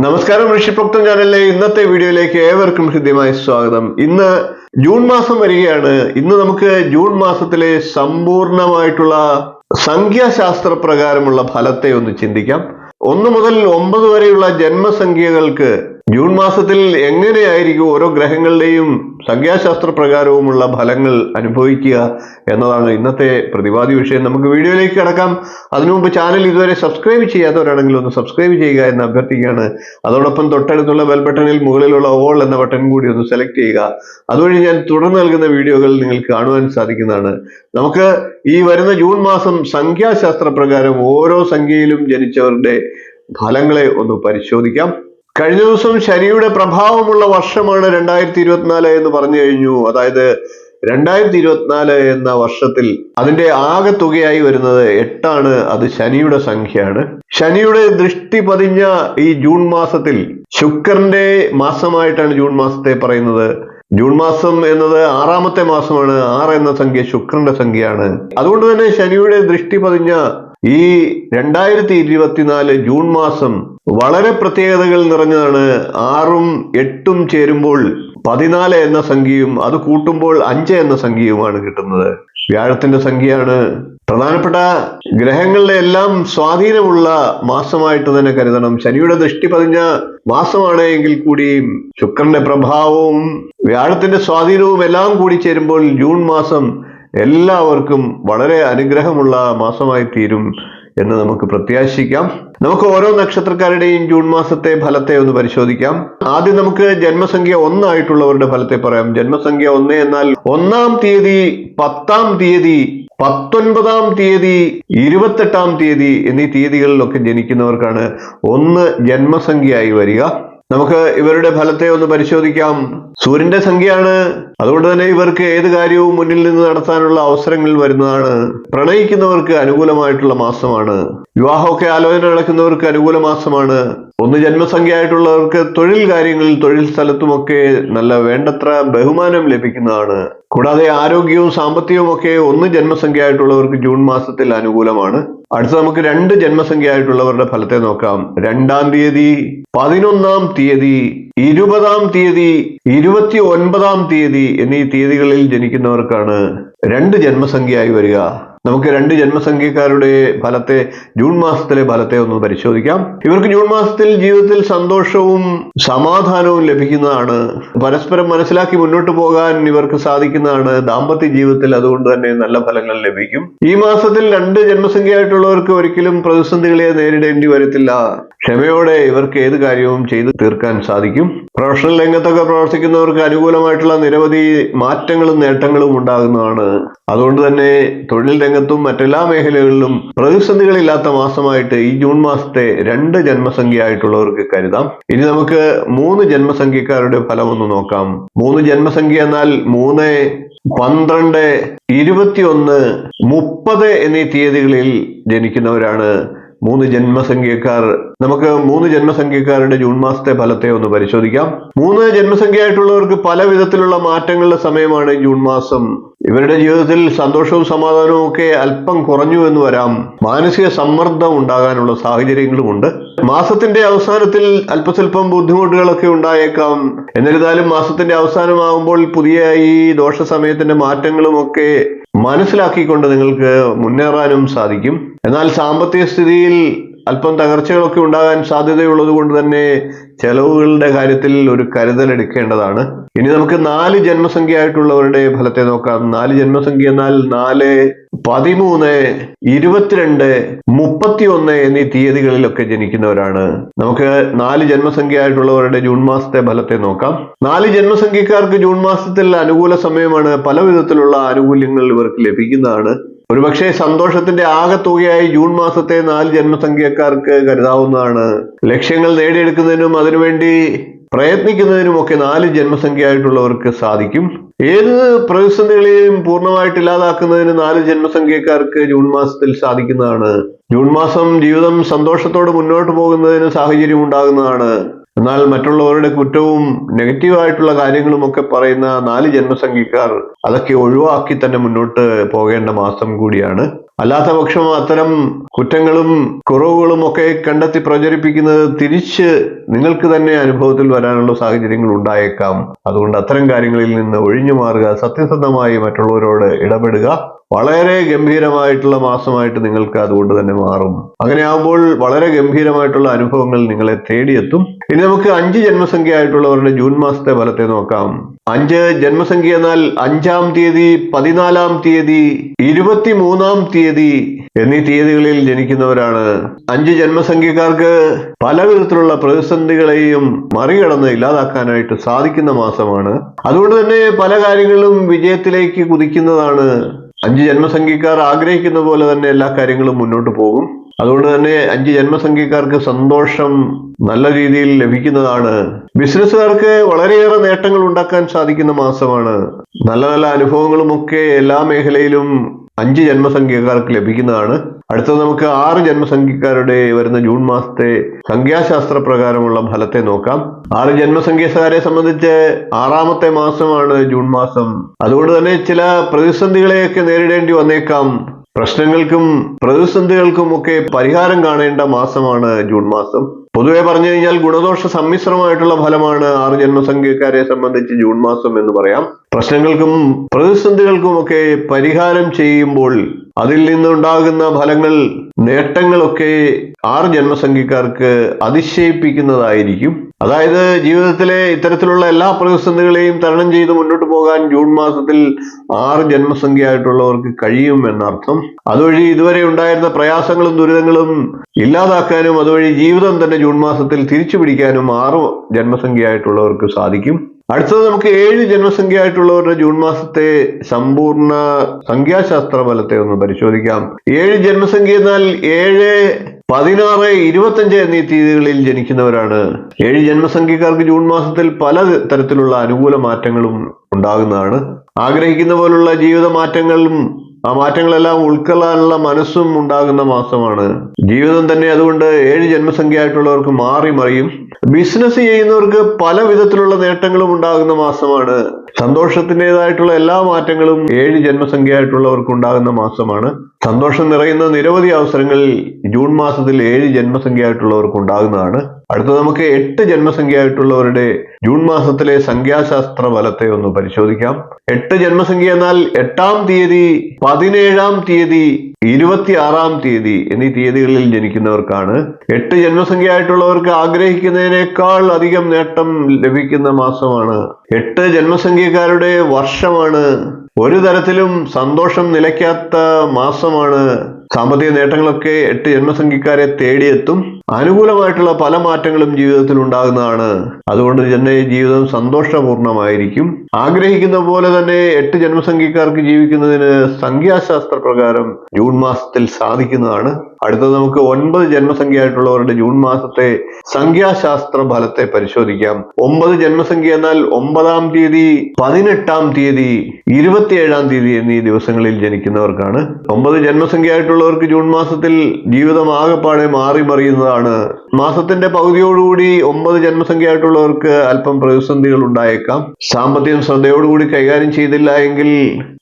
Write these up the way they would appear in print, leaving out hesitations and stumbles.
നമസ്കാരം, ഋഷിപ്രോക്തം ചാനലിലെ ഇന്നത്തെ വീഡിയോയിലേക്ക് ഏവർക്കും ഹൃദ്യമായ സ്വാഗതം. ഇന്ന് ജൂൺ മാസം വരികയാണ്. ഇന്ന് നമുക്ക് ജൂൺ മാസത്തിലെ സമ്പൂർണമായിട്ടുള്ള സംഖ്യാശാസ്ത്ര പ്രകാരമുള്ള ഫലത്തെ ഒന്ന് ചിന്തിക്കാം. 1 മുതൽ 9 വരെയുള്ള ജന്മസംഖ്യകൾക്ക് ജൂൺ മാസത്തിൽ എങ്ങനെയായിരിക്കും ഓരോ ഗ്രഹങ്ങളുടെയും സംഖ്യാശാസ്ത്ര പ്രകാരവുമുള്ള ഫലങ്ങൾ അനുഭവിക്കുക എന്നതാണ് ഇന്നത്തെ പ്രതിപാദ്യ വിഷയം. നമുക്ക് വീഡിയോയിലേക്ക് കിടക്കാം. അതിനു മുമ്പ് ചാനൽ ഇതുവരെ സബ്സ്ക്രൈബ് ചെയ്യാത്തവരാണെങ്കിൽ ഒന്ന് സബ്സ്ക്രൈബ് ചെയ്യുക എന്ന് അഭ്യർത്ഥിക്കുകയാണ്. അതോടൊപ്പം തൊട്ടടുത്തുള്ള ബെൽ ബട്ടണിൽ മുകളിലുള്ള ഓൾ എന്ന ബട്ടൺ കൂടി ഒന്ന് സെലക്ട് ചെയ്യുക. അതുവഴി ഞാൻ തുടർന്ന് നൽകുന്ന വീഡിയോകൾ നിങ്ങൾക്ക് കാണുവാൻ സാധിക്കുന്നതാണ്. നമുക്ക് ഈ വരുന്ന ജൂൺ മാസം സംഖ്യാശാസ്ത്ര പ്രകാരം ഓരോ സംഖ്യയിലും ജനിച്ചവരുടെ ഫലങ്ങളെ ഒന്ന് പരിശോധിക്കാം. കഴിഞ്ഞ ദിവസം ശനിയുടെ പ്രഭാവമുള്ള വർഷമാണ് 2024 എന്ന് പറഞ്ഞു കഴിഞ്ഞു. അതായത് 2024 എന്ന വർഷത്തിൽ അതിന്റെ ആകെ തുകയായി വരുന്നത് 8 ആണ്. അത് ശനിയുടെ സംഖ്യയാണ്. ശനിയുടെ ദൃഷ്ടി പതിഞ്ഞ ഈ ജൂൺ മാസത്തിൽ ശുക്രന്റെ മാസമായിട്ടാണ് ജൂൺ മാസത്തെ പറയുന്നത്. ജൂൺ മാസം എന്നത് 6ാമത്തെ മാസമാണ്. 6 എന്ന സംഖ്യ ശുക്രന്റെ സംഖ്യയാണ്. അതുകൊണ്ട് തന്നെ ശനിയുടെ ദൃഷ്ടി പതിഞ്ഞ ഈ 2024 ജൂൺ മാസം വളരെ പ്രത്യേകതകൾ നിറഞ്ഞതാണ്. 6ഉം 8ഉം ചേരുമ്പോൾ 14 എന്ന സംഖ്യയും അത് കൂട്ടുമ്പോൾ 5 എന്ന സംഖ്യയുമാണ് കിട്ടുന്നത്. വ്യാഴത്തിന്റെ സംഖ്യയാണ്. പ്രധാനപ്പെട്ട ഗ്രഹങ്ങളുടെ എല്ലാം സ്വാധീനമുള്ള മാസമായിട്ട് തന്നെ കരുതണം. ശനിയുടെ ദൃഷ്ടി പതിഞ്ഞ മാസമാണ് എങ്കിൽ കൂടിയും ശുക്രന്റെ പ്രഭാവവും വ്യാഴത്തിന്റെ സ്വാധീനവും എല്ലാം കൂടി ചേരുമ്പോൾ ജൂൺ മാസം എല്ലാവർക്കും വളരെ അനുഗ്രഹമുള്ള മാസമായി തീരും എന്ന് നമുക്ക് പ്രത്യാശിക്കാം. നമുക്ക് ഓരോ നക്ഷത്രക്കാരുടെയും ജൂൺ മാസത്തെ ഫലത്തെ ഒന്ന് പരിശോധിക്കാം. ആദ്യം നമുക്ക് ജന്മസംഖ്യ 1 ആയിട്ടുള്ളവരുടെ ഫലത്തെ പറയാം. ജന്മസംഖ്യ 1 എന്നാൽ 1-ാം തീയതി, 10-ാം തീയതി, 19-ാം തീയതി, 28-ാം തീയതി എന്നീ തീയതികളിലൊക്കെ ജനിക്കുന്നവർക്കാണ് 1 ജന്മസംഖ്യയായി വരിക. നമുക്ക് ഇവരുടെ ഫലത്തെ ഒന്ന് പരിശോധിക്കാം. സൂര്യന്റെ സംഖ്യയാണ്. അതുകൊണ്ട് തന്നെ ഇവർക്ക് ഏത് കാര്യവും മുന്നിൽ നിന്ന് നടത്താനുള്ള അവസരങ്ങൾ വരുന്നതാണ്. പ്രണയിക്കുന്നവർക്ക് അനുകൂലമായിട്ടുള്ള മാസമാണ്. വിവാഹമൊക്കെ ആലോചന നടക്കുന്നവർക്ക് അനുകൂല മാസമാണ്. 1 ജന്മസംഖ്യ ആയിട്ടുള്ളവർക്ക് തൊഴിൽ കാര്യങ്ങളിൽ, തൊഴിൽ സ്ഥലത്തുമൊക്കെ നല്ല വേണ്ടത്ര ബഹുമാനം ലഭിക്കുന്നതാണ്. കൂടാതെ ആരോഗ്യവും സാമ്പത്തികവും ഒക്കെ 1 ജന്മസംഖ്യ ആയിട്ടുള്ളവർക്ക് ജൂൺ മാസത്തിൽ അനുകൂലമാണ്. അടുത്ത നമുക്ക് 2 ജന്മസംഖ്യ ആയിട്ടുള്ളവരുടെ ഫലത്തെ നോക്കാം. 2-ാം തീയതി, 11-ാം തീയതി, 20-ാം തീയതി, 29-ാം തീയതി എന്നീ തീയതികളിൽ ജനിക്കുന്നവർക്കാണ് 2 ജന്മസംഖ്യയായി വരിക. നമുക്ക് 2 ജന്മസംഖ്യക്കാരുടെ ഫലത്തെ, ജൂൺ മാസത്തിലെ ഫലത്തെ ഒന്ന് പരിശോധിക്കാം. ഇവർക്ക് ജൂൺ മാസത്തിൽ ജീവിതത്തിൽ സന്തോഷവും സമാധാനവും ലഭിക്കുന്നതാണ്. പരസ്പരം മനസ്സിലാക്കി മുന്നോട്ട് പോകാൻ ഇവർക്ക് സാധിക്കുന്നതാണ്. ദാമ്പത്യ ജീവിതത്തിൽ അതുകൊണ്ട് തന്നെ നല്ല ഫലങ്ങൾ ലഭിക്കും. ഈ മാസത്തിൽ 2 ജന്മസംഖ്യയായിട്ടുള്ളവർക്ക് ഒരിക്കലും പ്രതിസന്ധികളെ നേരിടേണ്ടി വരത്തില്ല. ക്ഷമയോടെ ഇവർക്ക് ഏത് കാര്യവും ചെയ്തു തീർക്കാൻ സാധിക്കും. പ്രൊഫഷണൽ രംഗത്തൊക്കെ പ്രവർത്തിക്കുന്നവർക്ക് അനുകൂലമായിട്ടുള്ള നിരവധി മാറ്റങ്ങളും നേട്ടങ്ങളും ഉണ്ടാകുന്നതാണ്. അതുകൊണ്ട് തന്നെ തൊഴിൽ രംഗത്തും മറ്റെല്ലാ മേഖലകളിലും പ്രതിസന്ധികളില്ലാത്ത മാസമായിട്ട് ഈ ജൂൺ മാസത്തെ 2 ജന്മസംഖ്യ ആയിട്ടുള്ളവർക്ക് കരുതാം. ഇനി നമുക്ക് 3 ജന്മസംഖ്യക്കാരുടെ ഫലം ഒന്ന് നോക്കാം. 3 ജന്മസംഖ്യ എന്നാൽ 3, 12, 21, 30 എന്നീ തീയതികളിൽ ജനിക്കുന്നവരാണ് 3 ജന്മസംഖ്യക്കാർ. നമുക്ക് 3 ജന്മസംഖ്യക്കാരുടെ ജൂൺ മാസത്തെ ഫലത്തെ ഒന്ന് പരിശോധിക്കാം. 3 ജന്മസംഖ്യ ആയിട്ടുള്ളവർക്ക് പല വിധത്തിലുള്ള മാറ്റങ്ങളുടെ സമയമാണ് ജൂൺ മാസം. ഇവരുടെ ജീവിതത്തിൽ സന്തോഷവും സമാധാനവും ഒക്കെ അല്പം കുറഞ്ഞു എന്ന് വരാം. മാനസിക സമ്മർദ്ദം ഉണ്ടാകാനുള്ള സാഹചര്യങ്ങളുമുണ്ട്. മാസത്തിന്റെ അവസാനത്തിൽ അല്പസ്വല്പം ബുദ്ധിമുട്ടുകളൊക്കെ ഉണ്ടായേക്കാം. എന്നിരുന്നാലും മാസത്തിന്റെ അവസാനമാകുമ്പോൾ പുതിയ ഈ ദോഷ സമയത്തിന്റെ മാറ്റങ്ങളും ഒക്കെ മനസ്സിലാക്കിക്കൊണ്ട് നിങ്ങൾക്ക് മുന്നേറാനും സാധിക്കും. എന്നാൽ സാമ്പത്തിക സ്ഥിതിയിൽ അല്പം തകർച്ചകളൊക്കെ ഉണ്ടാകാൻ സാധ്യതയുള്ളത് കൊണ്ട് തന്നെ ചെലവുകളുടെ കാര്യത്തിൽ ഒരു കരുതൽ എടുക്കേണ്ടതാണ്. ഇനി നമുക്ക് 4 ജന്മസംഖ്യ ആയിട്ടുള്ളവരുടെ ഫലത്തെ നോക്കാം. 4 ജന്മസംഖ്യ എന്നാൽ 4, 13, 22, 31 എന്നീ തീയതികളിലൊക്കെ ജനിക്കുന്നവരാണ്. നമുക്ക് 4 ജന്മസംഖ്യ ആയിട്ടുള്ളവരുടെ ജൂൺ മാസത്തെ ഫലത്തെ നോക്കാം. 4 ജന്മസംഖ്യക്കാർക്ക് ജൂൺ മാസത്തിൽ അനുകൂല സമയമാണ്. പല വിധത്തിലുള്ള ആനുകൂല്യങ്ങൾ ഇവർക്ക് ലഭിക്കുന്നതാണ്. ഒരുപക്ഷെ സന്തോഷത്തിന്റെ ആകെ തുകയായി ജൂൺ മാസത്തെ 4 ജന്മസംഖ്യക്കാർക്ക് കരുതാവുന്നതാണ്. ലക്ഷ്യങ്ങൾ നേടിയെടുക്കുന്നതിനും അതിനുവേണ്ടി പ്രയത്നിക്കുന്നതിനുമൊക്കെ 4 ജന്മസംഖ്യ ആയിട്ടുള്ളവർക്ക് സാധിക്കും. ഏത് പ്രതിസന്ധികളെയും പൂർണ്ണമായിട്ട് ഇല്ലാതാക്കുന്നതിന് 4 ജന്മസംഖ്യക്കാർക്ക് ജൂൺ മാസത്തിൽ സാധിക്കുന്നതാണ്. ജൂൺ മാസം ജീവിതം സന്തോഷത്തോടെ മുന്നോട്ട് പോകുന്നതിന് സാഹചര്യം ഉണ്ടാകുന്നതാണ്. എന്നാൽ മറ്റുള്ളവരുടെ കുറ്റവും നെഗറ്റീവായിട്ടുള്ള കാര്യങ്ങളും ഒക്കെ പറയുന്ന 4 ജന്മസംഖ്യക്കാർ അതൊക്കെ ഒഴിവാക്കി തന്നെ മുന്നോട്ട് പോകേണ്ട മാസം കൂടിയാണ്. അല്ലാത്ത പക്ഷം അത്തരം കുറ്റങ്ങളും കുറവുകളും ഒക്കെ കണ്ടെത്തി പ്രചരിപ്പിക്കുന്നത് തിരിച്ച് നിങ്ങൾക്ക് തന്നെ അനുഭവത്തിൽ വരാനുള്ള സാഹചര്യങ്ങൾ ഉണ്ടായേക്കാം. അതുകൊണ്ട് അത്തരം കാര്യങ്ങളിൽ നിന്ന് ഒഴിഞ്ഞു മാറുക, സത്യസന്ധമായി മറ്റുള്ളവരോട് ഇടപെടുക. വളരെ ഗംഭീരമായിട്ടുള്ള മാസമായിട്ട് നിങ്ങൾക്ക് അതുകൊണ്ട് തന്നെ മാറും. അങ്ങനെയാകുമ്പോൾ വളരെ ഗംഭീരമായിട്ടുള്ള അനുഭവങ്ങൾ നിങ്ങളെ തേടിയെത്തും. ഇനി നമുക്ക് 5 ജന്മസംഖ്യ ആയിട്ടുള്ളവരുടെ ജൂൺ മാസത്തെ ഫലത്തെ നോക്കാം. 5 ജന്മസംഖ്യ എന്നാൽ 5-ാം തീയതി, 14-ാം തീയതി, 23-ാം തീയതി എന്നീ തീയതികളിൽ ജനിക്കുന്നവരാണ്. 5 ജന്മസംഖ്യക്കാർക്ക് പല വിധത്തിലുള്ള പ്രതിസന്ധികളെയും മറികടന്ന് ഇല്ലാതാക്കാനായിട്ട് സാധിക്കുന്ന മാസമാണ്. അതുകൊണ്ട് തന്നെ പല കാര്യങ്ങളും വിജയത്തിലേക്ക് കുതിക്കുന്നതാണ്. 5 ജന്മസംഖ്യക്കാർ ആഗ്രഹിക്കുന്ന പോലെ തന്നെ എല്ലാ കാര്യങ്ങളും മുന്നോട്ട് പോകും. അതുകൊണ്ട് തന്നെ 5 ജന്മസംഖ്യക്കാർക്ക് സന്തോഷം നല്ല രീതിയിൽ ലഭിക്കുന്നതാണ്. ബിസിനസ്സുകാർക്ക് വളരെയേറെ നേട്ടങ്ങൾ ഉണ്ടാക്കാൻ സാധിക്കുന്ന മാസമാണ്. നല്ല നല്ല അനുഭവങ്ങളുമൊക്കെ എല്ലാ മേഖലയിലും 5 ജന്മസംഖ്യക്കാർക്ക് ലഭിക്കുന്നതാണ്. അടുത്തത് നമുക്ക് 6 ജന്മസംഖ്യക്കാരുടെ വരുന്ന ജൂൺ മാസത്തെ സംഖ്യാശാസ്ത്ര പ്രകാരമുള്ള ഫലത്തെ നോക്കാം. 6 ജന്മസംഖ്യക്കാരെ സംബന്ധിച്ച് 6-ാമത്തെ മാസമാണ് ജൂൺ മാസം. അതുകൊണ്ട് തന്നെ ചില പ്രതിസന്ധികളെയൊക്കെ നേരിടേണ്ടി വന്നേക്കാം. പ്രശ്നങ്ങൾക്കും പ്രതിസന്ധികൾക്കും ഒക്കെ പരിഹാരം കാണേണ്ട മാസമാണ് ജൂൺ മാസം. പൊതുവെ പറഞ്ഞു കഴിഞ്ഞാൽ ഗുണദോഷ സമ്മിശ്രമായിട്ടുള്ള ഫലമാണ് 6 ജന്മസംഖ്യക്കാരെ സംബന്ധിച്ച് ജൂൺ മാസം എന്ന് പറയാം. പ്രശ്നങ്ങൾക്കും പ്രതിസന്ധികൾക്കും ഒക്കെ പരിഹാരം ചെയ്യുമ്പോൾ അതിൽ നിന്നുണ്ടാകുന്ന ഫലങ്ങൾ, നേട്ടങ്ങളൊക്കെ 6 ജന്മസംഖ്യക്കാർക്ക് അതിശയിപ്പിക്കുന്നതായിരിക്കും. അതായത് ജീവിതത്തിലെ ഇത്തരത്തിലുള്ള എല്ലാ പ്രതിസന്ധികളെയും തരണം ചെയ്ത് മുന്നോട്ട് പോകാൻ ജൂൺ മാസത്തിൽ 6 ജന്മസംഖ്യ ആയിട്ടുള്ളവർക്ക് കഴിയും എന്നർത്ഥം. അതുവഴി ഇതുവരെ ഉണ്ടായിരുന്ന പ്രയാസങ്ങളും ദുരിതങ്ങളും ഇല്ലാതാക്കാനും അതുവഴി ജീവിതം തന്നെ ജൂൺ മാസത്തിൽ തിരിച്ചു പിടിക്കാനും 6 ജന്മസംഖ്യ ആയിട്ടുള്ളവർക്ക് സാധിക്കും. അടുത്തത് നമുക്ക് 7 ജന്മസംഖ്യ ആയിട്ടുള്ളവരുടെ ജൂൺ മാസത്തെ സമ്പൂർണ്ണ സംഖ്യാശാസ്ത്ര ഫലത്തെ ഒന്ന് പരിശോധിക്കാം. 7 ജന്മസംഖ്യ എന്നാൽ 7, 16, 25 എന്നീ തീയതികളിൽ ജനിക്കുന്നവരാണ്. 7 ജന്മസംഖ്യക്കാർക്ക് ജൂൺ മാസത്തിൽ പല തരത്തിലുള്ള അനുകൂല മാറ്റങ്ങളും ഉണ്ടാകുന്നതാണ്. ആഗ്രഹിക്കുന്ന പോലുള്ള ജീവിത മാറ്റങ്ങളും ആ മാറ്റങ്ങളെല്ലാം ഉൾക്കൊള്ളാനുള്ള മനസ്സും ഉണ്ടാകുന്ന മാസമാണ്. ജീവിതം തന്നെ അതുകൊണ്ട് 7 ജന്മസംഖ്യ ആയിട്ടുള്ളവർക്ക് മാറി മറിയും. ബിസിനസ് ചെയ്യുന്നവർക്ക് പല വിധത്തിലുള്ള നേട്ടങ്ങളും ഉണ്ടാകുന്ന മാസമാണ്. സന്തോഷത്തിൻ്റെതായിട്ടുള്ള എല്ലാ മാറ്റങ്ങളും 7 ജന്മസംഖ്യ ആയിട്ടുള്ളവർക്ക് ഉണ്ടാകുന്ന മാസമാണ്. സന്തോഷം നിറയുന്ന നിരവധി അവസരങ്ങൾ ജൂൺ മാസത്തിൽ 7 ജന്മസംഖ്യ ആയിട്ടുള്ളവർക്ക് ഉണ്ടാകുന്നതാണ്. അടുത്തത് നമുക്ക് 8 ജന്മസംഖ്യ ആയിട്ടുള്ളവരുടെ ജൂൺ മാസത്തിലെ സംഖ്യാശാസ്ത്ര ഫലത്തെ ഒന്ന് പരിശോധിക്കാം. 8 ജന്മസംഖ്യ എന്നാൽ 8-ാം തീയതി, 17-ാം തീയതി, 26-ാം തീയതി എന്നീ തീയതികളിൽ ജനിക്കുന്നവർക്കാണ്. 8 ജന്മസംഖ്യ ആയിട്ടുള്ളവർക്ക് ആഗ്രഹിക്കുന്നതിനേക്കാൾ അധികം നേട്ടം ലഭിക്കുന്ന മാസമാണ്. 8 ജന്മസംഖ്യക്കാരുടെ വർഷമാണ്. ഒരു തരത്തിലും സന്തോഷം നിലയ്ക്കാത്ത മാസമാണ്. സാമ്പത്തിക നേട്ടങ്ങളൊക്കെ 8 ജന്മസംഖ്യക്കാരെ തേടിയെത്തും. അനുകൂലമായിട്ടുള്ള പല മാറ്റങ്ങളും ജീവിതത്തിൽ ഉണ്ടാകുന്നതാണ്. അതുകൊണ്ട് തന്നെ ജീവിതം സന്തോഷപൂർണമായിരിക്കും. ആഗ്രഹിക്കുന്ന പോലെ തന്നെ 8 ജന്മസംഖ്യക്കാർക്ക് ജീവിക്കുന്നതിന് സംഖ്യാശാസ്ത്ര പ്രകാരം ജൂൺ മാസത്തിൽ സാധിക്കുന്നതാണ്. അടുത്തത് നമുക്ക് 9 ജന്മസംഖ്യ ആയിട്ടുള്ളവരുടെ ജൂൺ മാസത്തെ സംഖ്യാശാസ്ത്ര ഫലത്തെ പരിശോധിക്കാം. 9 ജന്മസംഖ്യ എന്നാൽ 9-ാം തീയതി, 18-ാം തീയതി, 27-ാം തീയതി എന്നീ ദിവസങ്ങളിൽ ജനിക്കുന്നവർക്കാണ്. 9 ജന്മസംഖ്യ ആയിട്ടുള്ളവർക്ക് ജൂൺ മാസത്തിൽ ജീവിതം ആകെപ്പാടെ മാറി മറിയുന്നതാണ്. മാസത്തിന്റെ പകുതിയോടുകൂടി 9 ജന്മസംഖ്യ ആയിട്ടുള്ളവർക്ക് അല്പം പ്രതിസന്ധികൾ ഉണ്ടായേക്കാം. സാമ്പത്തികം ശ്രദ്ധയോടുകൂടി കൈകാര്യം ചെയ്തില്ല എങ്കിൽ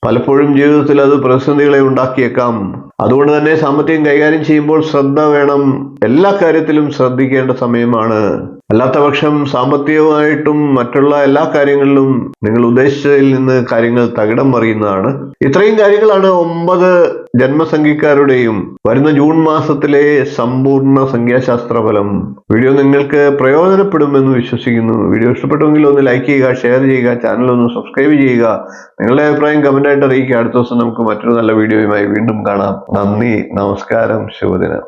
പലപ്പോഴും ജീവിതത്തിൽ അത് പ്രതിസന്ധികളെ ഉണ്ടാക്കിയേക്കാം. അതുകൊണ്ട് തന്നെ സാമ്പത്തികം കൈകാര്യം ചെയ്യുമ്പോൾ ശ്രദ്ധ വേണം. എല്ലാ കാര്യത്തിലും ശ്രദ്ധിക്കേണ്ട സമയമാണ്. അല്ലാത്ത പക്ഷം സാമ്പത്തികമായിട്ടും മറ്റുള്ള എല്ലാ കാര്യങ്ങളിലും നിങ്ങൾ ഉദ്ദേശിച്ചതിൽ നിന്ന് കാര്യങ്ങൾ തകിടം മറിയുന്നതാണ്. ഇത്രയും കാര്യങ്ങളാണ് 9 ജന്മസംഖ്യക്കാരുടെയും വരുന്ന ജൂൺ മാസത്തിലെ സമ്പൂർണ്ണ സംഖ്യാശാസ്ത്ര ഫലം. വീഡിയോ നിങ്ങൾക്ക് പ്രയോജനപ്പെടുമെന്ന് വിശ്വസിക്കുന്നു. വീഡിയോ ഇഷ്ടപ്പെട്ടുവെങ്കിൽ ഒന്ന് ലൈക്ക് ചെയ്യുക, ഷെയർ ചെയ്യുക, ചാനൽ ഒന്ന് സബ്സ്ക്രൈബ് ചെയ്യുക. നിങ്ങളുടെ അഭിപ്രായം കമന്റായിട്ട് അറിയിക്കുക. അടുത്ത ദിവസം നമുക്ക് മറ്റൊരു നല്ല വീഡിയോയുമായി വീണ്ടും കാണാം. നന്ദി, നമസ്കാരം, ശുഭദിനം.